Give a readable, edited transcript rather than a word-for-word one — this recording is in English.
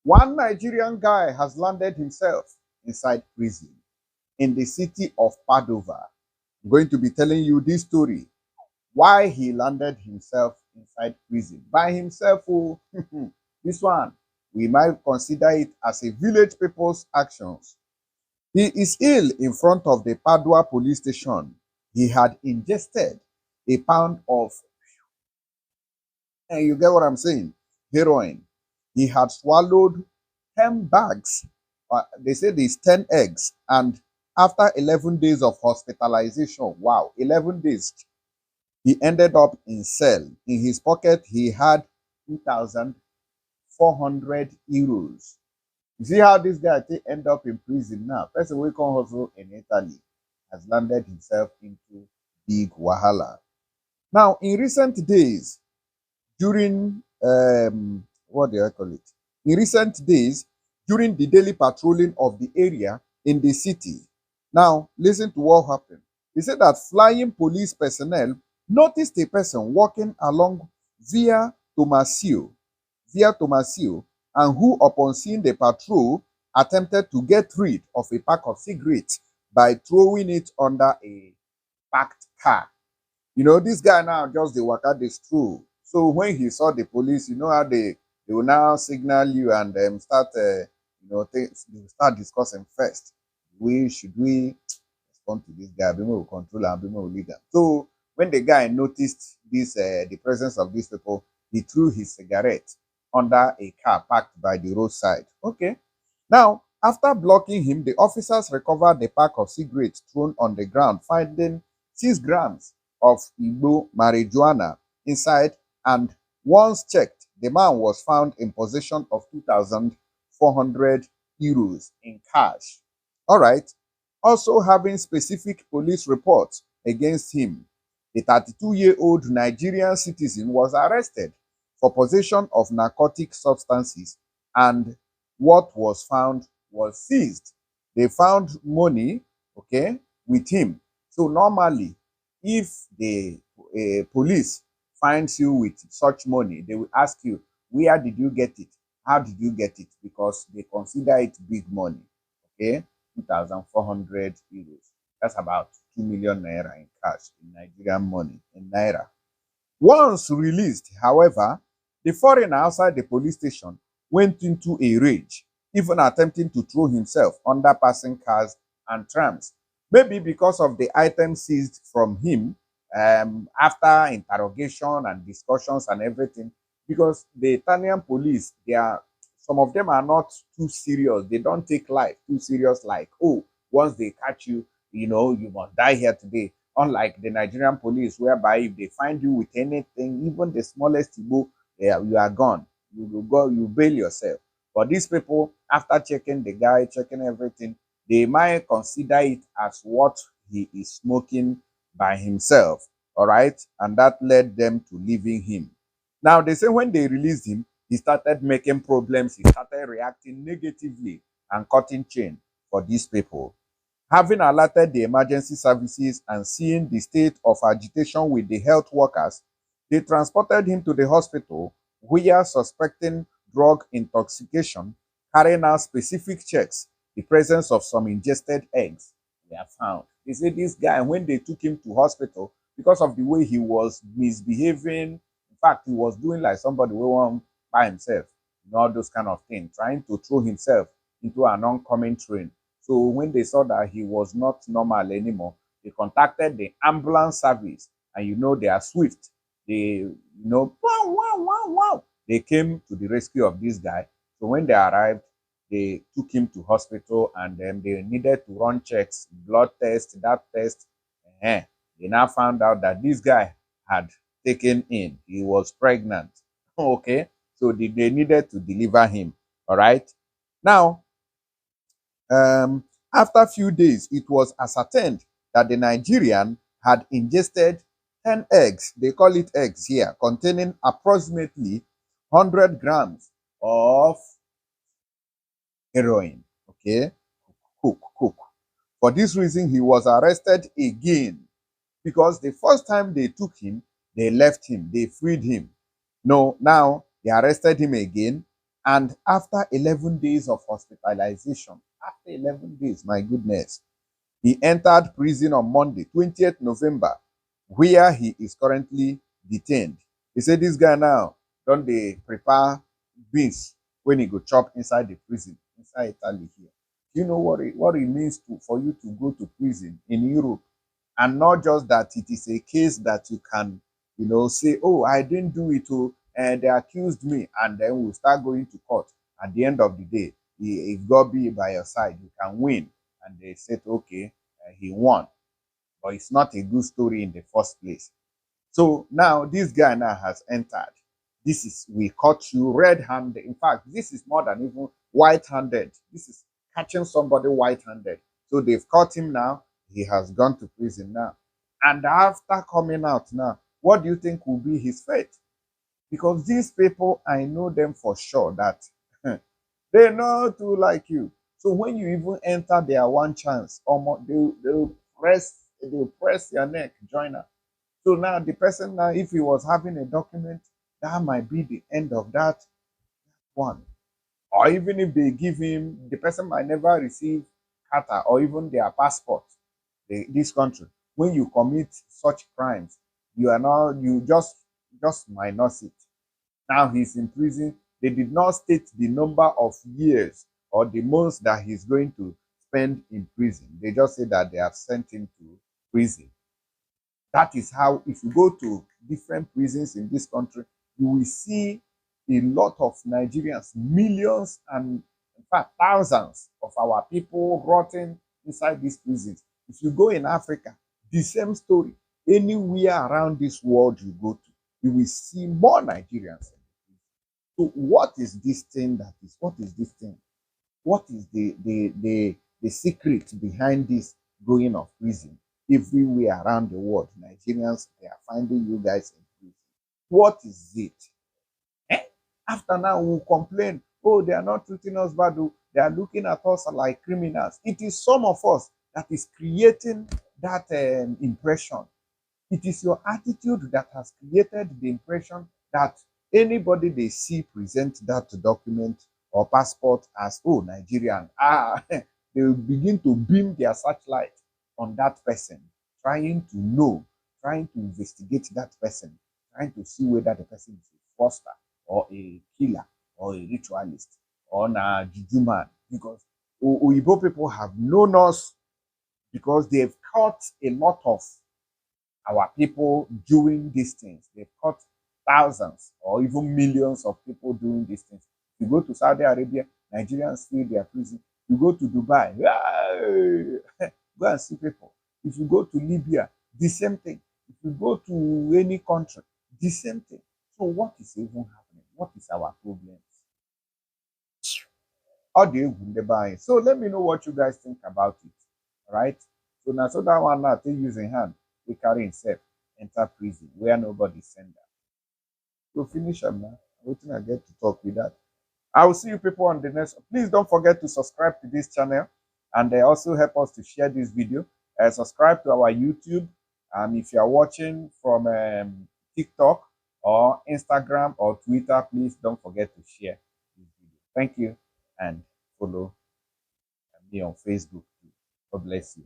One Nigerian guy has landed himself inside prison in the city of Padova. I'm going to be telling you this story, why he landed himself inside prison by himself. Oh, this one, we might consider it as a village people's actions. He is ill in front of the Padua police station. He had ingested a pound of, and you get what I'm saying, heroin. He had swallowed 10 bags. They say there's 10 eggs. And after 11 days of hospitalization, wow, 11 days, he ended up in cell. In his pocket, he had 2,400 euros. You see how this guy end up in prison now? Person we come hustle in Italy has landed himself into big wahala. Now, in recent days, during what do I call it? In recent days, during the daily patrolling of the area in the city. Now, listen to what happened. He said that flying police personnel noticed a person walking along via Tomasio, and who, upon seeing the patrol, attempted to get rid of a pack of cigarettes by throwing it under a parked car. This guy now just the waka dey stroll. So when he saw the police, you know how they will now signal you and start they will start discussing first. Should we respond to this guy? Abimo will control and Abimo will lead them. So when the guy noticed this the presence of these people, he threw his cigarette under a car parked by the roadside. Okay. Now, after blocking him, the officers recovered the pack of cigarettes thrown on the ground, finding 6 grams of Igbo marijuana inside, and once checked, the man was found in possession of 2,400 euros in cash. All right. Also having specific police reports against him, the 32-year-old Nigerian citizen was arrested for possession of narcotic substances, and what was found was seized. They found money, okay, with him. So normally, if the police finds you with such money, they will ask you, where did you get it? How did you get it? Because they consider it big money. Okay, 2,400 euros. That's about 2 million naira in cash, in Nigerian money, in naira. Once released, however, the foreigner outside the police station went into a rage, even attempting to throw himself under passing cars and trams. Maybe because of the items seized from him after interrogation and discussions and everything. Because the Italian police, some of them are not too serious. They don't take life too serious, like, oh, once they catch you, you must die here today. Unlike the Nigerian police, whereby if they find you with anything, even the smallest Igbo, you are gone. You will go, you bail yourself. But these people, after checking the guy, checking everything, they might consider it as what he is smoking by himself. All right. And that led them to leaving him. Now, they say when they released him, he started making problems. He started reacting negatively and cutting chain for these people. Having alerted the emergency services and seeing the state of agitation with the health workers, they transported him to the hospital where, suspecting drug intoxication, carrying out specific checks, the presence of some ingested eggs were found. They say this guy, when they took him to hospital, because of the way he was misbehaving, in fact, he was doing like somebody who went by himself, all those kind of things, trying to throw himself into an oncoming train. So when they saw that he was not normal anymore, they contacted the ambulance service, and they are swift. They, wow, wow, wow, wow. They came to the rescue of this guy. So when they arrived, they took him to hospital, and then they needed to run checks, blood test, that test. They now found out that this guy had taken in. He was pregnant. Okay. So they needed to deliver him. All right. Now, after a few days, it was ascertained that the Nigerian had ingested 10 eggs, they call it eggs here, containing approximately 100 grams of heroin. Okay, cook. For this reason, he was arrested again, because the first time they took him, they left him, they freed him. No, now they arrested him again, And after 11 days of hospitalization, after 11 days, my goodness, he entered prison on Monday, 20th November, where he is currently detained. He said this guy now, don't they prepare beans when he go chop inside the prison, inside Italy here. Do you know what it means for you to go to prison in Europe? And not just that it is a case that you can, say, oh, I didn't do it, and they accused me, and then we'll start going to court. At the end of the day, if God be by your side, you can win. And they said, okay, he won. But it's not a good story in the first place. So now this guy now has entered. This is, we caught you red-handed. In fact, this is more than even white-handed. This is catching somebody white-handed. So they've caught him now. He has gone to prison now. And after coming out now, what do you think will be his fate? Because these people, I know them for sure that they know to like you. So when you even enter their one chance, almost they'll press your neck, joiner. So now the person now, if he was having a document, that might be the end of that one. Or even if they give him, the person might never receive kata or even their passport. This country, when you commit such crimes, you just minus it. Now he's in prison. They did not state the number of years or the months that he's going to spend in prison. They just say that they have sent him to prison. That is how, if you go to different prisons in this country, you will see a lot of Nigerians, millions and in fact thousands of our people rotting inside these prisons. If you go in Africa, the same story. Anywhere around this world you go to, you will see more Nigerians. So what is this thing that is? What is this thing? What is the secret behind this going of prison? Everywhere around the world, Nigerians, they are finding you guys in prison. What is it? Eh? After now, we'll complain, oh, they are not treating us bad. They are looking at us like criminals. It is some of us that is creating that impression. It is your attitude that has created the impression that anybody they see present that document or passport as, oh, Nigerian, they will begin to beam their searchlight on that person, trying to know, trying to investigate that person, trying to see whether the person is a fraudster or a killer or a ritualist or a juju man. Because Oyibo people have known us because they've caught a lot of our people doing these things. They've caught thousands or even millions of people doing these things. You go to Saudi Arabia, Nigerians fill their prison. You go to Dubai, go and see people. If you go to Libya, the same thing. If you go to any country, the same thing. So what is even happening? What is our problem? So let me know what you guys think about it. All right. So now, so that one now take using hand, we carry himself enter prison where nobody send them. So finish up now. Waiting I get to talk with that. I will see you people on the next. Please don't forget to subscribe to this channel, and they also help us to share this video. Subscribe to our YouTube. If you are watching from TikTok or Instagram or Twitter, please don't forget to share this video. Thank you, and follow me on Facebook too. God bless you.